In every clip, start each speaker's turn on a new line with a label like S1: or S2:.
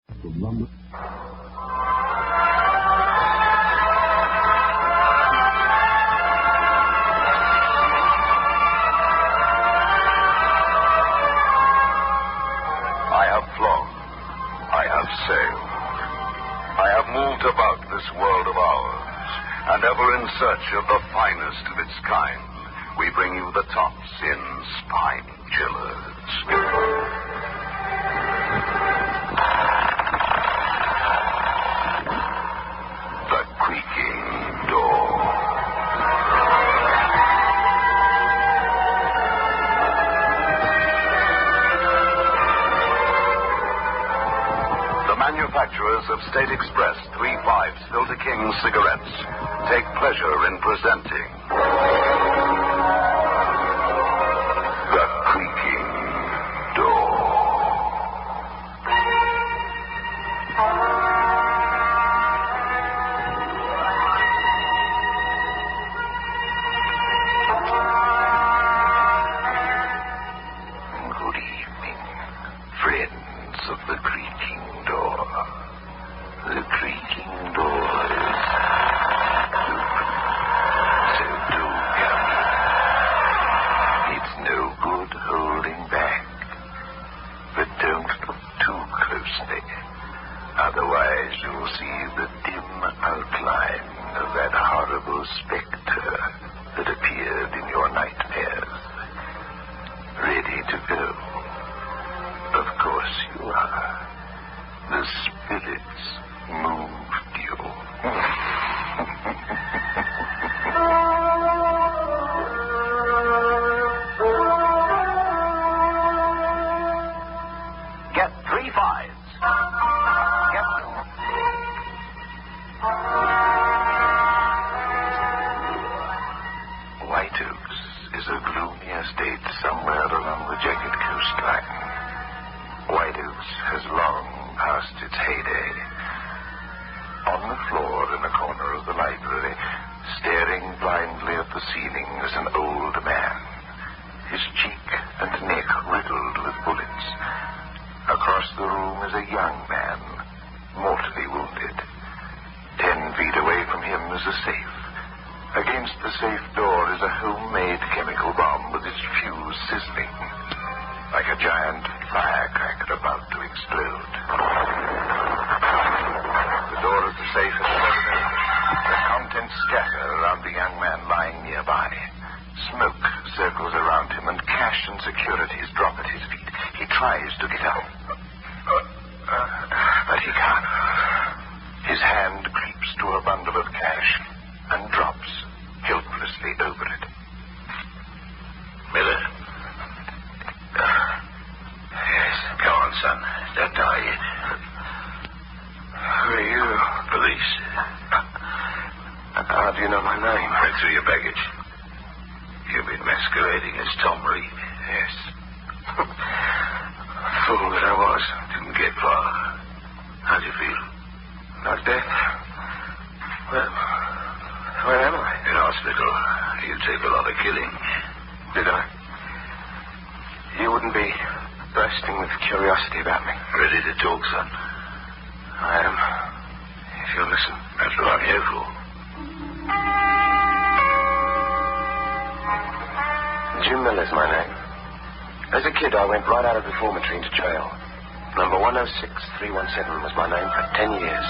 S1: I have flown. I have sailed. I have moved about this world of ours, and ever in search of the finest of its kind, we bring you the tops in Spine Chillers. The creaking door. Manufacturers of State Express 3/5 Filter King cigarettes take pleasure in presenting The Creaking Door. Good evening, friends of The Creaking Door. The creaking door is open, so do come in. It's no good holding back, but don't look too closely. Otherwise you'll see the dim outline of that horrible specter that appeared in your nightmares. Ready to go? Of course you are. The spirits moved you. Get 3 5s. Get them. White Oaks is a gloomy estate somewhere along the jagged coastline. White Oaks has long past its heyday. On the floor in the corner of the library, staring blindly at the ceiling, is an old man, his cheek and neck riddled with bullets. Across the room is a young man, mortally wounded. 10 feet away from him is a safe. Against the safe door is a homemade chemical bomb with its fuse sizzling, like a giant firecracker about to explode. The door of the safe is open. The contents scatter around the young man lying nearby. Smoke circles around him, and cash and securities drop at his feet. He tries to get up, but he can't. His hand creeps to a bundle of cash and drops helplessly over it.
S2: Miller? Yes, go on, son. Don't die yet.
S3: Who are you?
S2: Police.
S3: How do you know my name?
S2: Read through your baggage. You've been masquerading as Tom Reed.
S3: Yes. Fool that I was.
S2: Didn't get far. How'd you feel?
S3: Not death. Well, where am I?
S2: In hospital. You take a lot of killing.
S3: Did I? You wouldn't be bursting with curiosity about me.
S2: Ready to talk, son?
S3: I am. If you'll listen.
S2: That's what I'm here for.
S3: Jim Miller's my name. As a kid, I went right out of the reformatory into jail. Number 106317 was my name for 10 years.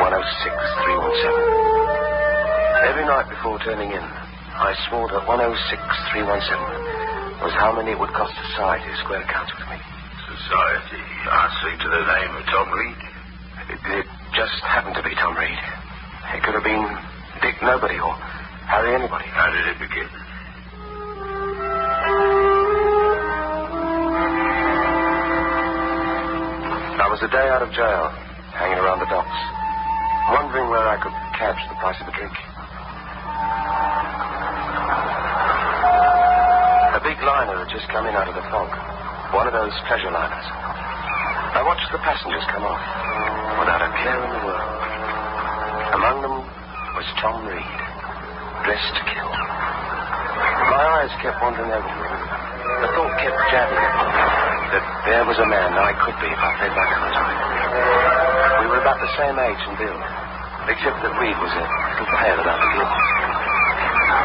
S3: 106317. Every night before turning in, I swore that 106317 was how many it would cost society to square accounts with me.
S2: Society answering to the name of Tom Reed?
S3: It just happened to be Tom Reed. It could have been Dick Nobody or Harry Anybody.
S2: How did it begin?
S3: I was a day out of jail, hanging around the docks, wondering where I could catch the price of a drink. A big liner had just come in out of the fog, one of those pleasure liners. I watched the passengers come off, without a care in the world. Among them was Tom Reed, dressed to kill. My eyes kept wandering over him. The thought kept jabbing at me. that there was a man I could be if I played my cards right. We were about the same age and build, except that Reed was a little pale about the guilt.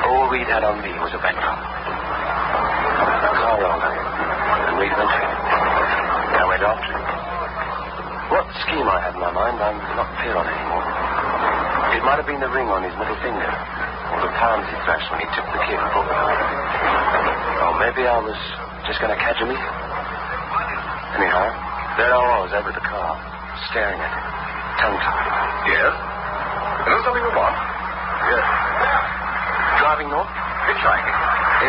S3: All Reed had on me was a backdrop. The car rolled up, and Reed went through. I went after him. What scheme I had in my mind, I'm not clear on anymore. It might have been the ring on his middle finger, or the palms he thrashed when he took the kid and brought the car. Or maybe I was just going to catch him. Anyhow, there I was over the car, staring at him, tongue-tied.
S2: Yes? Is there something you want? Yes.
S3: Driving north?
S2: Hitchhiking?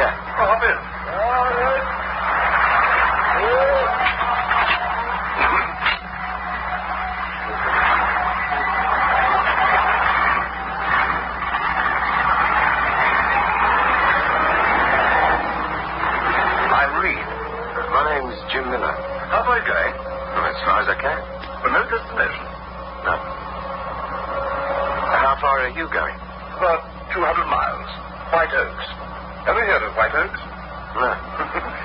S3: Yeah.
S2: Oh, hop in.
S4: All right.
S2: How far are you going?
S3: Well, as far as I can.
S2: Well, no destination.
S3: No. How far are you going?
S2: About 200 miles. White Oaks. Ever heard of White Oaks?
S3: No.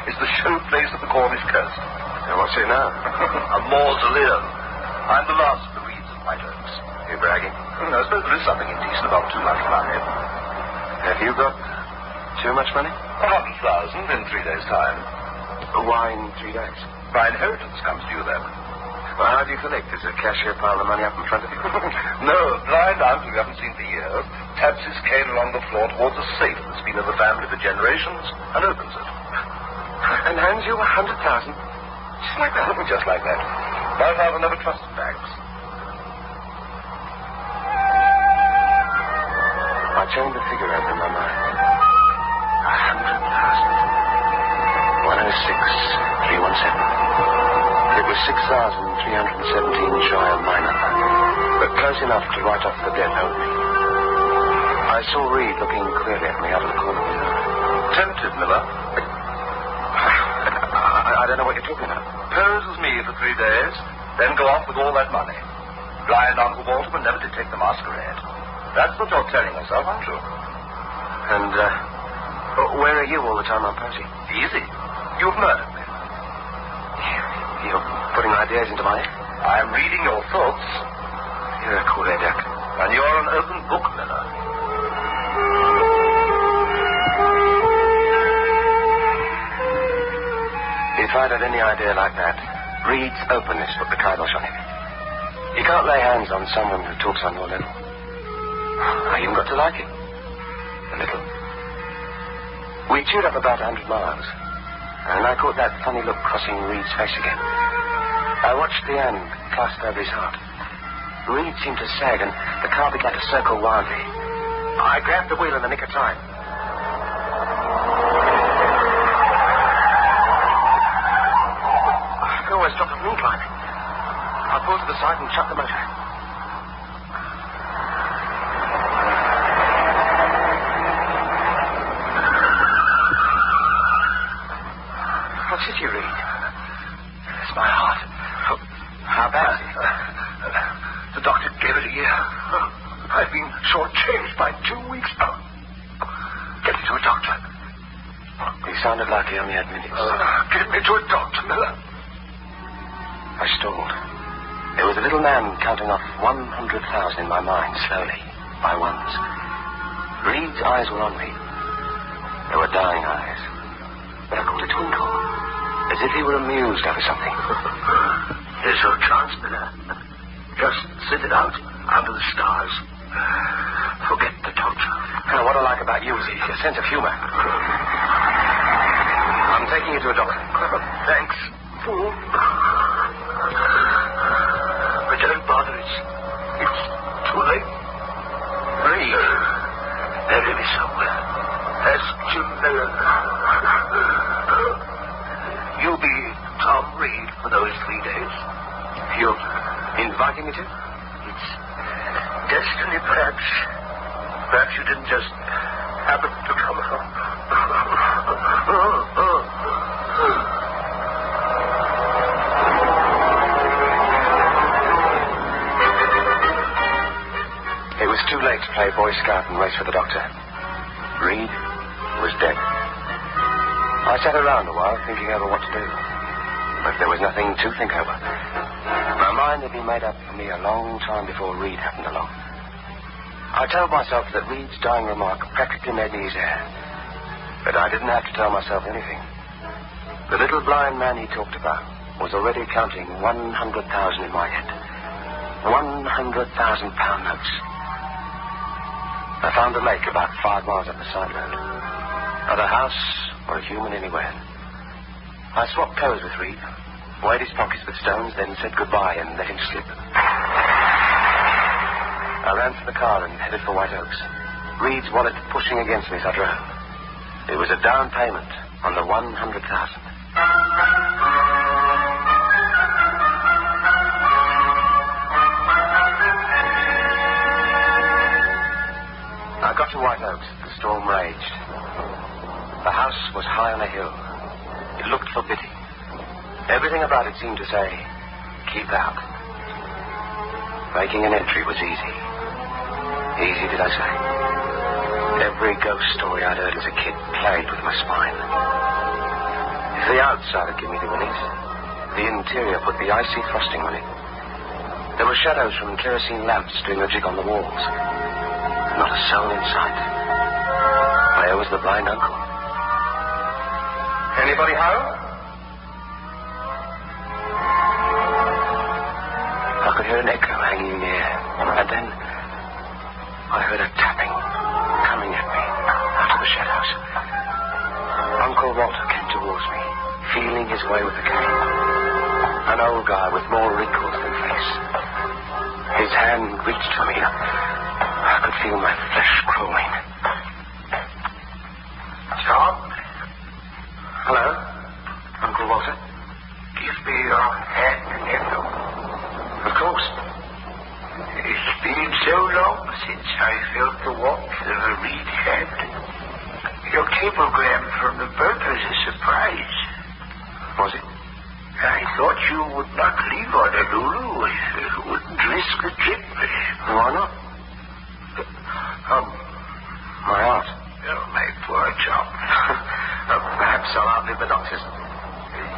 S2: It's the show place of the Cornish coast.
S3: And what's it now?
S2: A mausoleum. I'm the last of the Reeds of White Oaks.
S3: You bragging?
S2: I suppose there is something indecent about too much money.
S3: Have you got too much money?
S2: 100,000 in 3 days' time.
S3: Why in 3 days?
S2: My inheritance comes to you then.
S3: Well, how do you collect? Does a cashier pile the money up in front of you?
S2: No, a blind aunt who you haven't seen for years taps his cane along the floor towards a safe that's been in the family for generations and opens it.
S3: And hands you 100,000? Just like that?
S2: Just like that. My father never trusted banks.
S3: I turned the figure over in my mind. 100,000. 106,317. It was 6,317 shy of my number, but close enough to write off the debt owed me. I saw Reed looking queerly at me out of the corner of his eye.
S2: Tempted, Miller.
S3: I don't know what you're talking about.
S2: Pose as me for 3 days, then go off with all that money. Blind Uncle Walter would never detect the masquerade. That's what you're telling yourself, aren't you?
S3: And, where are you all the time I'm posing?
S2: Easy. You've murdered me.
S3: You're putting ideas into my head?
S2: I'm reading your thoughts.
S3: You're a cool head, Duck.
S2: And you're an open book, Miller.
S3: If I'd had any idea like that, Reed's openness put the kibosh on him. You can't lay hands on someone who talks on your level. I even got to like him. A little. We chewed up about 100 miles. And I caught that funny look crossing Reed's face again. I watched the hand clasped over his heart. Reed seemed to sag, and the car began to circle wildly. I grabbed the wheel in the nick of time. I could always stop at moon climbing. I pulled to the side and shut the motor. What's it, you, Reed? It's my heart. How bad?
S2: The doctor gave it a year. I've been shortchanged by 2 weeks now. Get me to a doctor.
S3: He sounded like he only had minutes.
S2: Get me to a doctor, Miller.
S3: I stalled. There was a little man counting off 100,000 in my mind, slowly, by ones. Reed's eyes were on me. They were dying eyes. But I caught a twinkle, as if he were amused over something.
S2: Here's your chance, Miller. Just sit it out under the stars. Forget the doctor.
S3: Now, what I like about you is your sense of humor. I'm taking you to a doctor.
S2: Thanks, fool. But don't bother. It's too late.
S3: Reed.
S2: Bury me somewhere. Ask Jim Miller. You'll be Tom Reed for those 3 days.
S3: You're inviting me to?
S2: It's destiny, perhaps. Perhaps you didn't just happen to come along.
S3: It was too late to play Boy Scout and race for the doctor. Reed was dead. I sat around a while thinking over what to do. but there was nothing to think over. My mind had been made up for me a long time before Reed happened along. I told myself that Reed's dying remark practically made me his heir. But I didn't have to tell myself anything. The little blind man he talked about was already counting 100,000 in my head. 100,000-pound notes. I found a lake about 5 miles up the side road. Not a house or a human anywhere. I swapped clothes with Reed, weighed his pockets with stones, then said goodbye and let him slip. I ran for the car and headed for White Oaks. Reed's wallet pushing against me as I drove. It was a down payment on the 100,000. I got to White Oaks. The storm raged. The house was high on a hill. It looked forbidding. Everything about it seemed to say, keep out. Making an entry was easy. Easy, did I say? Every ghost story I'd heard as a kid played with my spine. If the outside had given me the willies, the interior put the icy frosting on it. There were shadows from kerosene lamps doing a jig on the walls. Not a soul in sight. There was the blind uncle. Anybody home? I could hear an echo hanging in the air, and then I heard a tapping coming at me out of the shadows. Uncle Walter came towards me, feeling his way with the cane. An old guy with more wrinkles than face. His hand reached for me. I could feel my flesh crawling.
S1: Tom?
S3: Hello, Uncle Walter.
S1: Give me your hand, nephew.
S3: Of course.
S1: It's been so long since I felt the warmth of a Reed hand. Your cablegram from the boat was a surprise.
S3: Was it?
S1: I thought you would not leave Honolulu. Wouldn't risk the trip.
S3: Why not? My heart.
S1: Oh, my poor Tom.
S3: Perhaps I'll outlive the doctors.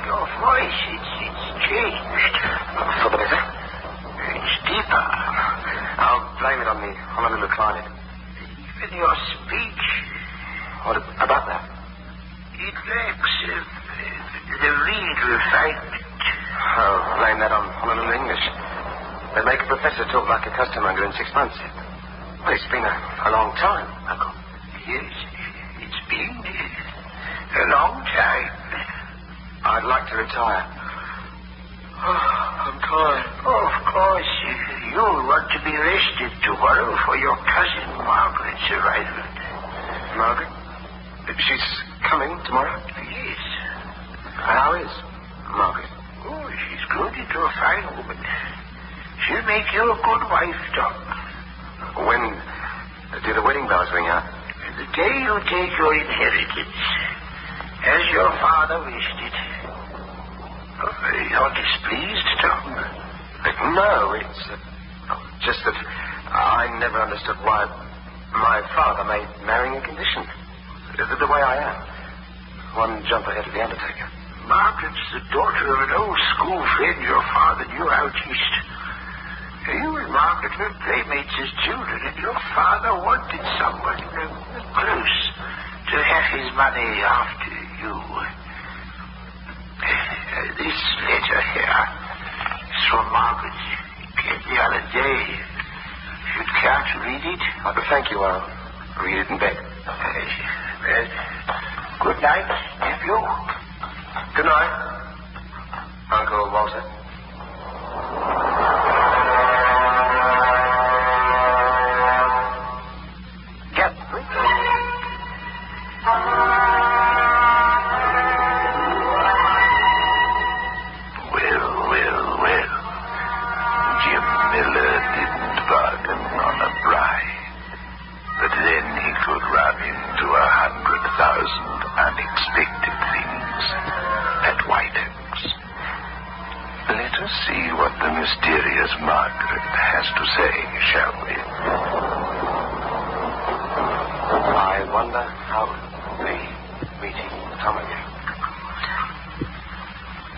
S1: Your voice, it's changed.
S3: For the better?
S1: It's deeper.
S3: I'll blame it on the Honolulu climate.
S1: Even your speech.
S3: What about that?
S1: It lacks the real refinement.
S3: I'll blame that on Honolulu English. They make a professor talk like a costermonger in 6 months. Well, it's been a long time, Uncle.
S1: Yes, it's been a long time.
S3: I'd like to retire. I'm tired.
S1: Oh, of course, you'll want to be rested tomorrow for your cousin Margaret's arrival.
S3: Margaret? She's coming tomorrow?
S1: Yes.
S3: How is Margaret?
S1: Oh, she's grown into a fine woman. She'll make you a good wife, Doc.
S3: When do the wedding bells ring out?
S1: The day you take your inheritance, as your father wished it. You're displeased, Tom?
S3: No, it's just that I never understood why my father made marrying a condition. The way I am. One jump ahead of the undertaker.
S1: Margaret's the daughter of an old school friend your father knew out east. You and Margaret were playmates as children, and your father wanted someone close to have his money after you. This letter here is from Margaret. It came the other day. If you'd care to read it.
S3: Thank you. I'll read it in bed.
S1: Well, good night, nephew.
S3: Good night, Uncle Walter.
S1: Unexpected things at White Oaks. Let us see what the mysterious Margaret has to say, shall we?
S3: I wonder how the meeting will come again.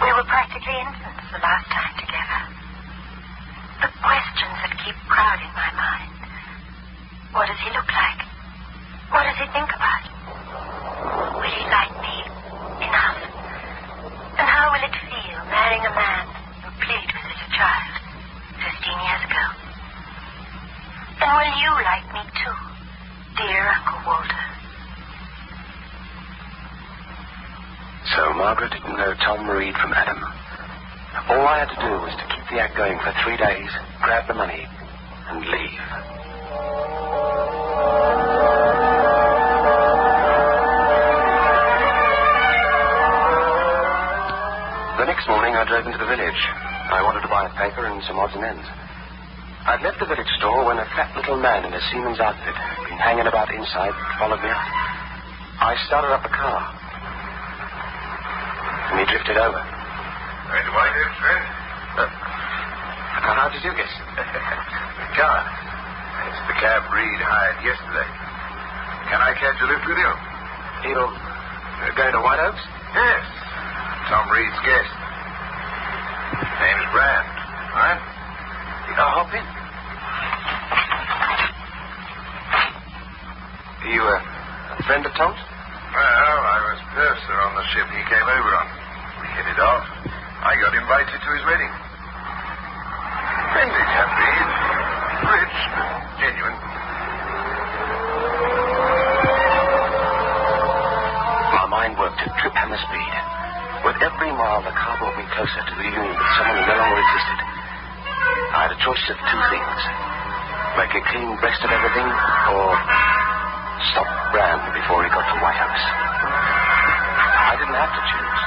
S4: We were practically ghostly instance the last time together. The questions that keep crowding my mind. What does he look like? What does he think about? Will he like me enough? And how will it feel marrying a man who played with as a child 15 years ago? And will you like me too, dear Uncle Walter?
S3: So Margaret didn't know Tom Reed from Adam. All I had to do was to keep the act going for 3 days, grab the money, and leave. The next morning I drove into the village. I wanted to buy a paper and some odds and ends. I'd left the village store when a fat little man in a seaman's outfit, been hanging about inside, followed me up. I started up the car. And he drifted over.
S1: Right away, dear friend.
S3: How did you guess?
S1: The car. It's the cab Reed hired yesterday. Can I catch a lift with you?
S3: You're going to White Oaks?
S1: Yes. Tom Reed's guest. Name's Brand. Right?
S3: I'll hop in. Are you a friend of Tom's?
S1: Well, I was purser on the ship he came over on. We hit it off. I got invited to his wedding. Friendly chap, Reed. Rich, but genuine.
S3: My mind worked at trip hammer speed. With every mile, the car brought me closer to the union with someone who no longer existed. I had a choice of two things. Make a clean breast of everything, or stop Brand before he got to White Oaks. I didn't have to choose.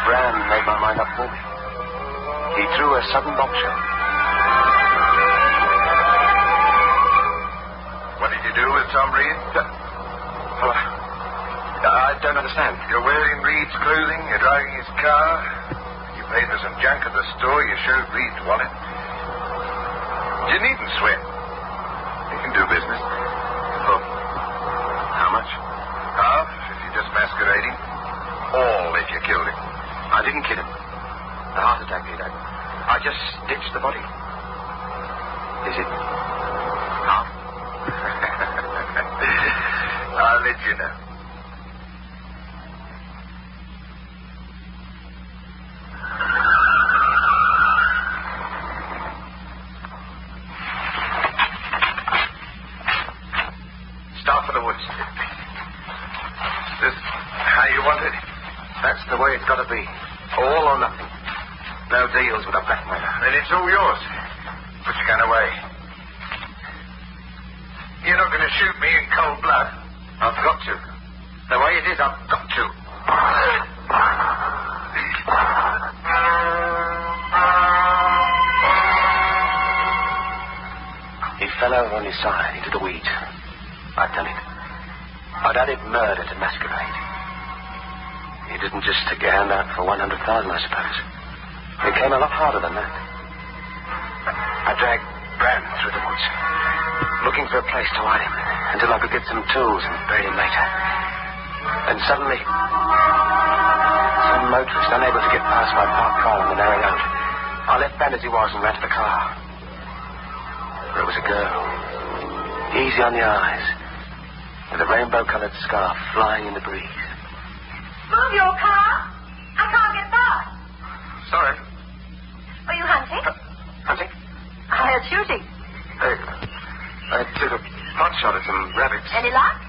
S3: Brand made my mind up for me. He threw a sudden bombshell.
S1: What did you do with Tom Reed?
S3: Well, I don't understand.
S1: You're wearing Reed's clothing, you're driving his car, you paid for some junk at the store, you showed Reed's wallet. You needn't sweat. You can do business.
S3: Oh. How much?
S1: Half if you're just masquerading. All if you killed him.
S3: I didn't kill him. The heart attack did. I just ditched the body. Is it half?
S1: I'll let you know.
S3: Start for the woods.
S1: This how you want it?
S3: That's the way it's got to be. All or nothing. No deals with a blackmailer.
S1: Then it's all yours. Put your gun away. You're not going to shoot me in cold blood.
S3: I've got to. The way it is, I've got to. He fell over on his side into the weeds. I'd done it. I'd added murder to masquerade. You didn't just stick your hand out for 100,000, I suppose. It came a lot harder than that. I dragged Brand through the woods, looking for a place to hide him until I could get some tools and bury him later. And suddenly, some motorist, unable to get past my parked car on the narrow road, I left Brand as he was and ran to the car. There was a girl, easy on the eyes, with a rainbow-colored scarf flying in the breeze.
S4: Move your car. I can't get by.
S3: Sorry.
S4: Are you hunting?
S3: Hunting?
S4: I heard shooting.
S3: I took a pot shot at some rabbits.
S4: Any luck?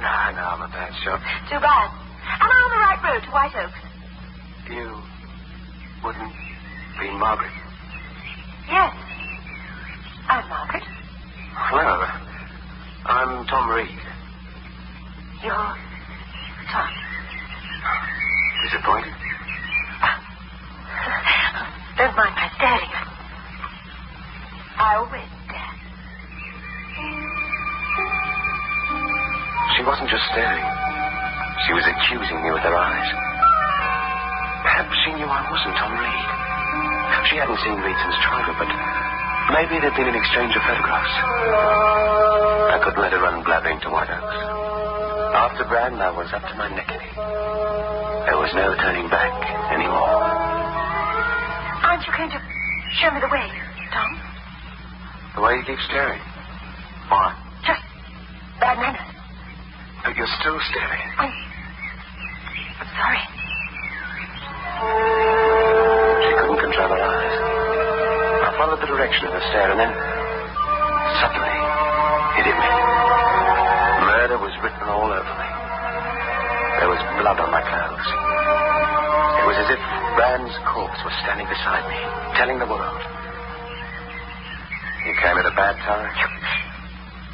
S3: No, I'm a bad shot.
S4: Too bad. Am I on the right road to White Oaks?
S3: You wouldn't be Margaret?
S4: Yes. I'm Margaret.
S3: Well, I'm Tom Reed.
S4: You're Tom.
S3: Disappointed?
S4: Don't mind my staring. I always stare.
S3: She wasn't just staring. She was accusing me with her eyes. Perhaps she knew I wasn't Tom Reed. She hadn't seen Reed since childhood, but maybe there'd been an exchange of photographs. I couldn't let her run blabbering to White Oaks. After Brand, I was up to my neck in it. There was no turning back anymore.
S4: going to show me the way, Tom?
S3: The way you keep staring. Why?
S4: Just bad manners.
S3: But you're still staring.
S4: I'm sorry.
S3: She couldn't control her eyes. I followed the direction of her stare, and then suddenly it hit me. Murder was written all over me. There was blood on my clothes. It was as if Rand's corpse was standing beside me, telling the world. You came at a bad time.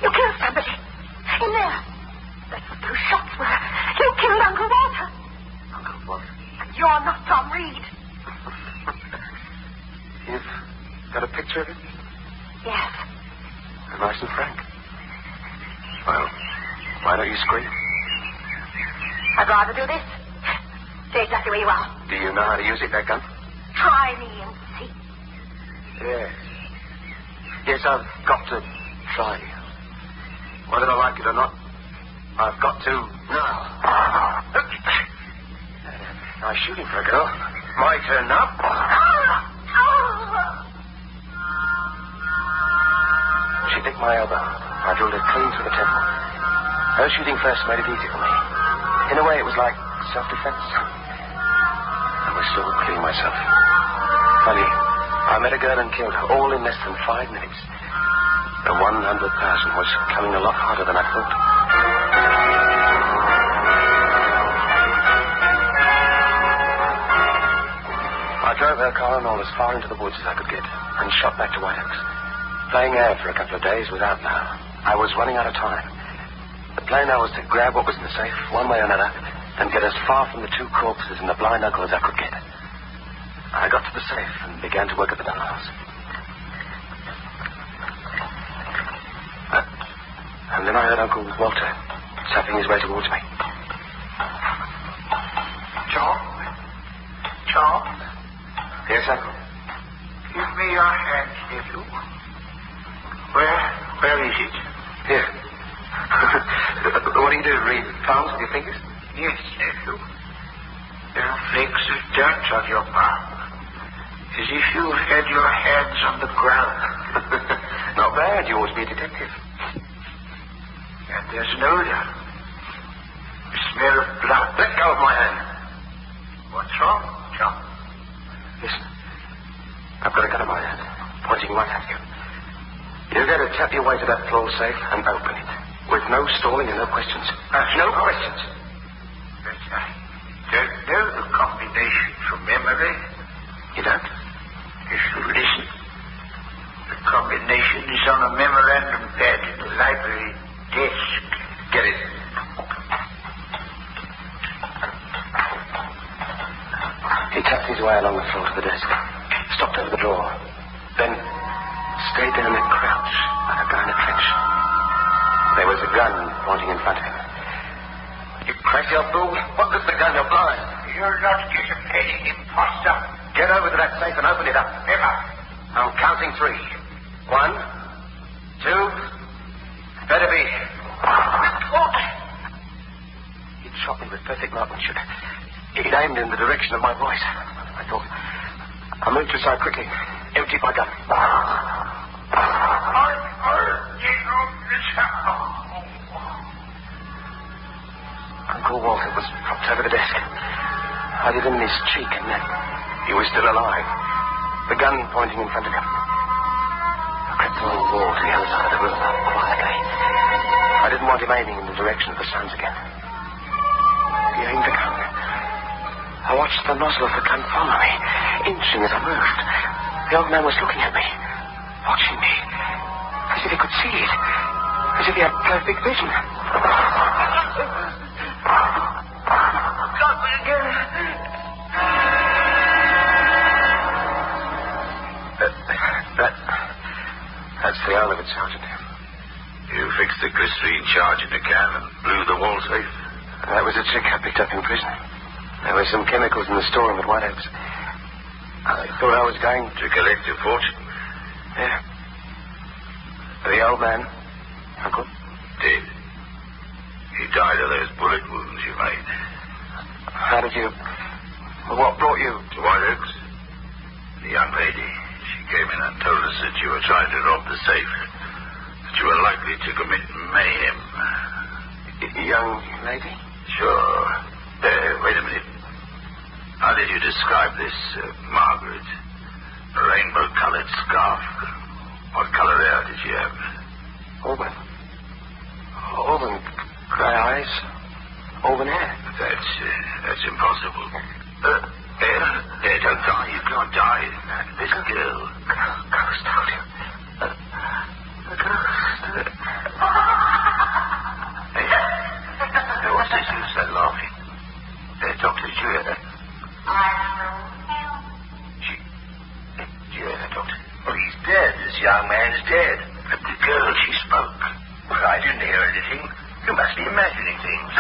S4: You killed somebody. In there. That's what those shots were. You killed Uncle Walter.
S3: Uncle Walter?
S4: And you're not Tom Reed.
S3: You've got a picture of him?
S4: Yes.
S3: Nice and frank. Well, why don't you scream?
S4: I'd rather do this. Stay exactly where you are.
S3: Do you know how to use it, that gun?
S4: Try me and see.
S3: Yes. Yes, I've got to try. Whether I like it or not, I've got to now. Nice shooting for a girl. My turn now. She picked my elbow. I drilled her clean through the temple. Her shooting first made it easy for me. In a way, it was like self-defense. I was still clean myself. Funny, I met a girl and killed her, all in less than 5 minutes. The 100,000 was coming a lot harder than I thought. I drove her car and all as far into the woods as I could get, and shot back to White Oaks. Playing air for a couple of days without now. I was running out of time. The plan now was to grab what was in the safe, one way or another, and get as far from the two corpses and the blind uncle as I could get. I got to the safe and began to work at the dials. And then I heard Uncle Walter tapping his way towards me.
S1: John? John?
S3: Yes, Uncle.
S1: Give me your hand, nephew. Where is it?
S3: Here. What do you do, read palms with your fingers?
S1: Yes, nephew. There are flakes of dirt on your palm. As if you had your hands on the ground.
S3: Not bad. You ought to be a detective.
S1: And there's an odor. The smell of blood.
S3: Let go of my hand.
S1: What's wrong, John?
S3: Listen. I've got a gun in my hand, pointing right at you. You're going to tap your way to that floor safe and open it. With no stalling and no questions. No questions.
S1: But I don't know the combination from memory.
S3: You don't?
S1: You should listen. The combination is on a memorandum pad in the library desk.
S3: Get it. He tapped his way along the floor to the desk. Stopped over the drawer. Then stayed there in a crouch like a guy in a trench. There was a gun pointing in front of him. You crazy old fool. What good's the gun? You're blind.
S1: You're not getting any imposter.
S3: Get over to that safe and open it up.
S1: Never.
S3: I'm counting 3. 1, 2. Better be. He'd shot me with perfect marksmanship. He'd aimed in the direction of my voice. I thought. I moved aside quickly. Emptied my gun. Uncle Walter was propped over the desk. I did him in his cheek and neck. He was still alive. The gun pointing in front of him. I crept along the wall to the other side of the room, quietly. I didn't want him aiming in the direction of the sounds again. He aimed the gun. I watched the nozzle of the gun follow me, inching as I moved. The old man was looking at me, watching me, as if he could see it, as if he had perfect vision. Got me again. That's the end of it, Sergeant.
S1: You fixed the glycerine charge in the can and blew the wall safe.
S3: That was a trick I picked up in prison. There were some chemicals in the storeroom at White Oaks. I thought I was going
S1: to collect your fortune.
S3: Yeah. The old man, Uncle?
S1: Dead. He died of those bullet wounds you made.
S3: How did you... What brought you?
S1: To White Oaks. The young lady and told us that you were trying to rob the safe. That you were likely to commit mayhem.
S3: Young lady?
S1: Sure. Wait a minute. How did you describe this, Margaret? A rainbow-colored scarf. What color hair did she have?
S3: Auburn gray eyes. Auburn hair.
S1: That's impossible. Don't die. You can't die. This girl.
S3: Ghost, told you. A ghost.
S1: Hey, what's this you said laughing? Doctor, did you hear that? Did you hear that, Doctor?
S2: Well, he's dead. This young man's dead.
S1: But the girl, she spoke.
S2: Well, I didn't hear anything. You must be imagining things.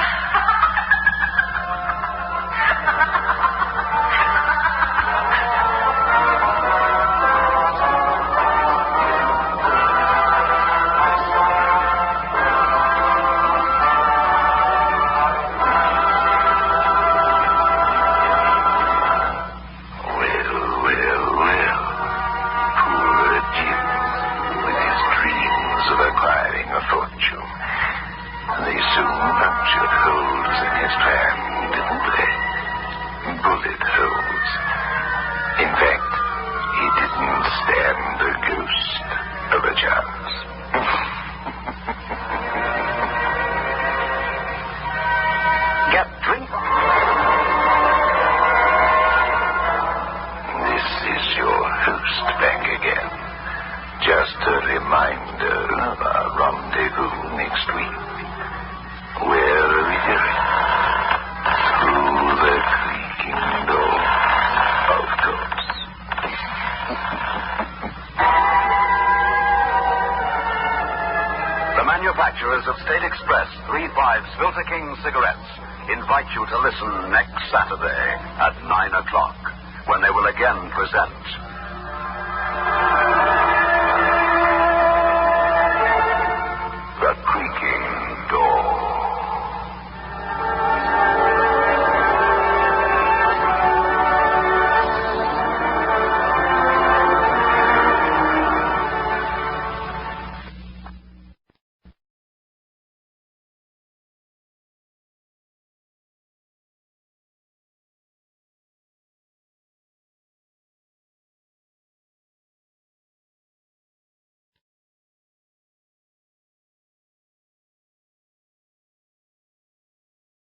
S5: Manufacturers of State Express 3-5 Filter King cigarettes invite you to listen next Saturday at 9 o'clock when they will again present